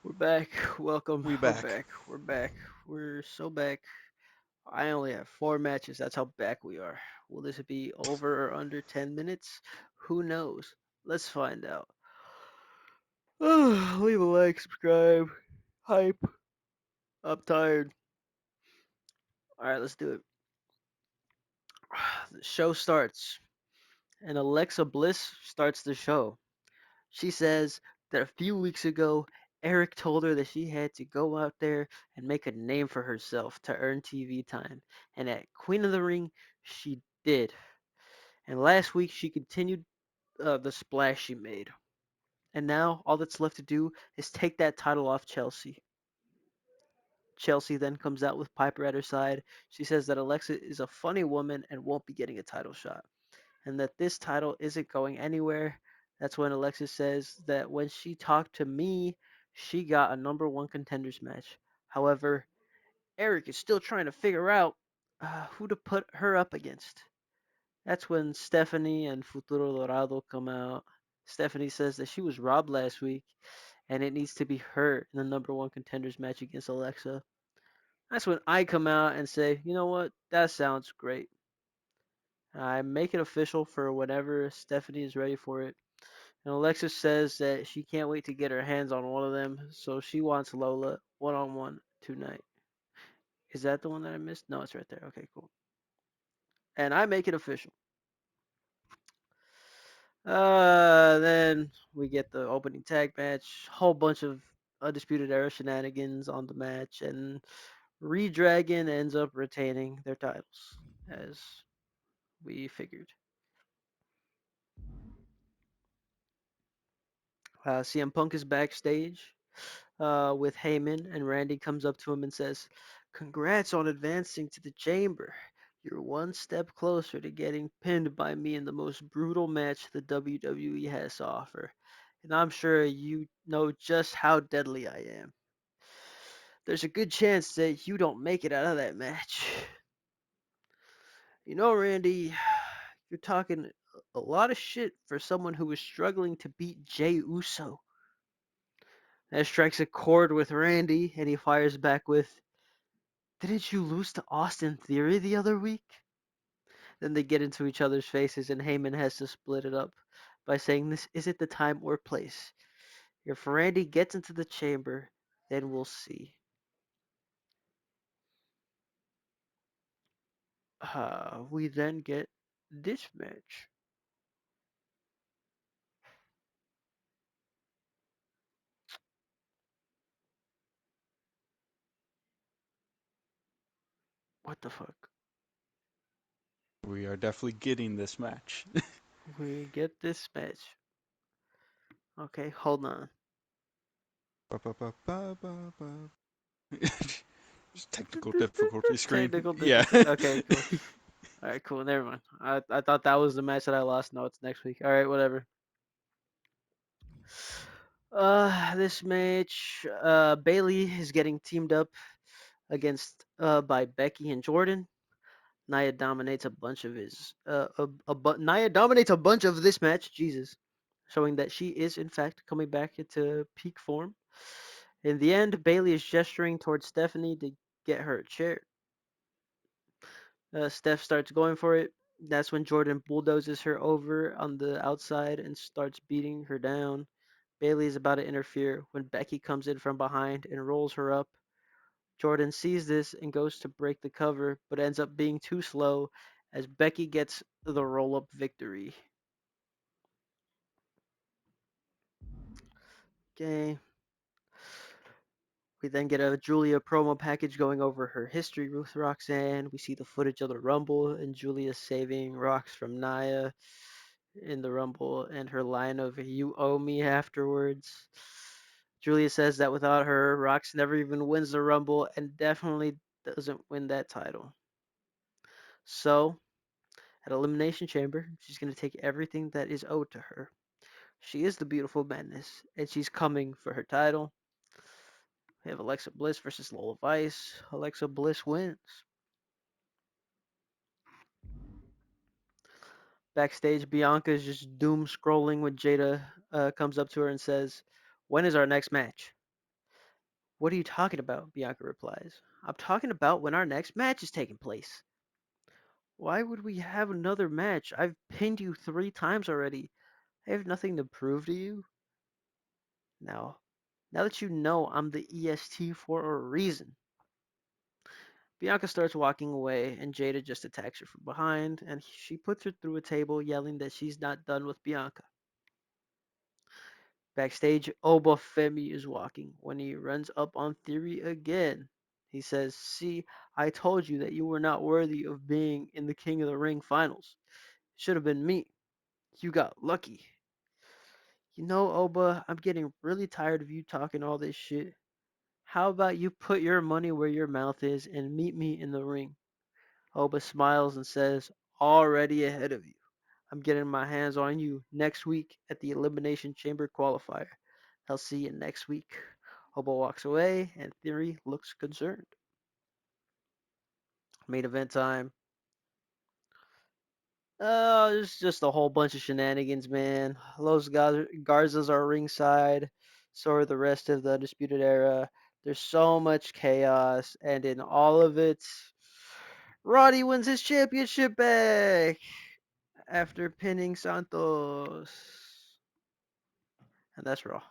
We're back. Welcome. We We're back. back. We're back. We're so back. I only have four matches. That's how back we are. Will this be over or under 10 minutes? Who knows? Let's find out. Leave a like, subscribe, hype. I'm tired. All right, let's do it. The show starts, and Alexa Bliss starts the show. She says that a few weeks ago, Eric told her that she had to go out there and make a name for herself to earn TV time. And at Queen of the Ring, she did. And last week, she continued the splash she made. And now, all that's left to do is take that title off Chelsea. Chelsea then comes out with Piper at her side. She says that Alexa is a funny woman and won't be getting a title shot, and that this title isn't going anywhere. That's when Alexis says that when she talked to me, she got a number one contenders match. However, Eric is still trying to figure out who to put her up against. That's when Stephanie and Futuro Dorado come out. Stephanie says that she was robbed last week and it needs to be her in the number one contenders match against Alexa. That's when I come out and say, you know what? That sounds great. I make it official for whenever Stephanie is ready for it. And Alexis says that she can't wait to get her hands on one of them, so she wants Lola one on one tonight. Is that the one that I missed? No, it's right there. Okay, cool. And I make it official. Then we get the opening tag match, whole bunch of Undisputed Era shenanigans on the match, and Redragon ends up retaining their titles, as we figured. CM Punk is backstage with Heyman, and Randy comes up to him and says, "Congrats on advancing to the chamber. You're one step closer to getting pinned by me in the most brutal match the WWE has to offer. And I'm sure you know just how deadly I am. There's a good chance that you don't make it out of that match. You know, Randy, you're talking a lot of shit for someone who was struggling to beat Jey Uso." That strikes a chord with Randy, and he fires back with, "Didn't you lose to Austin Theory the other week?" Then they get into each other's faces, and Heyman has to split it up by saying this isn't the time or place. If Randy gets into the chamber, then we'll see. We then get this match. What the fuck? We are definitely getting this match. We get this match. Okay, hold on. Ba, ba, ba, ba, ba, ba. Just technical difficulty screen. Technical Yeah. difficulty. Okay, cool. All right, cool. Never mind. I thought that was the match that I lost. No, it's next week. All right, whatever. This match, Bailey is getting teamed up against by Becky and Jordan. Nia dominates a bunch of his Nia dominates a bunch of this match. Jesus, showing that she is in fact coming back into peak form. In the end, Bailey is gesturing towards Stephanie to get her a chair. Steph starts going for it. That's when Jordan bulldozes her over on the outside and starts beating her down. Bailey is about to interfere when Becky comes in from behind and rolls her up. Jordan sees this and goes to break the cover, but ends up being too slow as Becky gets the roll up victory. Okay. We then get a Julia promo package going over her history with Roxanne. We see the footage of the Rumble and Julia saving Rox from Nia in the Rumble and her line of "You owe me" afterwards. Julia says that without her, Rox never even wins the Rumble and definitely doesn't win that title. So, at Elimination Chamber, she's going to take everything that is owed to her. She is the beautiful madness, and she's coming for her title. We have Alexa Bliss versus Lola Vice. Alexa Bliss wins. Backstage, Bianca is just doom scrolling when Jada comes up to her and says, "When is our next match?" What are you talking about? Bianca replies. I'm talking about when our next match is taking place. Why would we have another match? I've pinned you 3 times already. I have nothing to prove to you. Now, now that you know I'm the EST for a reason. Bianca starts walking away, and Jada just attacks her from behind, and she puts her through a table, yelling that she's not done with Bianca. Backstage, Oba Femi is walking when he runs up on Theory again. He says, "See, I told you that you were not worthy of being in the King of the Ring finals. It should have been me. You got lucky." You know, Oba, I'm getting really tired of you talking all this shit. How about you put your money where your mouth is and meet me in the ring? Oba smiles and says, "Already ahead of you. I'm getting my hands on you next week at the Elimination Chamber qualifier. I'll see you next week." Oba walks away, and Theory looks concerned. Main event time. It's just a whole bunch of shenanigans, man. Los Garzas are ringside. So are the rest of the Undisputed Era. There's so much chaos, and in all of it, Roddy wins his championship back after pinning Santos. And that's Raw.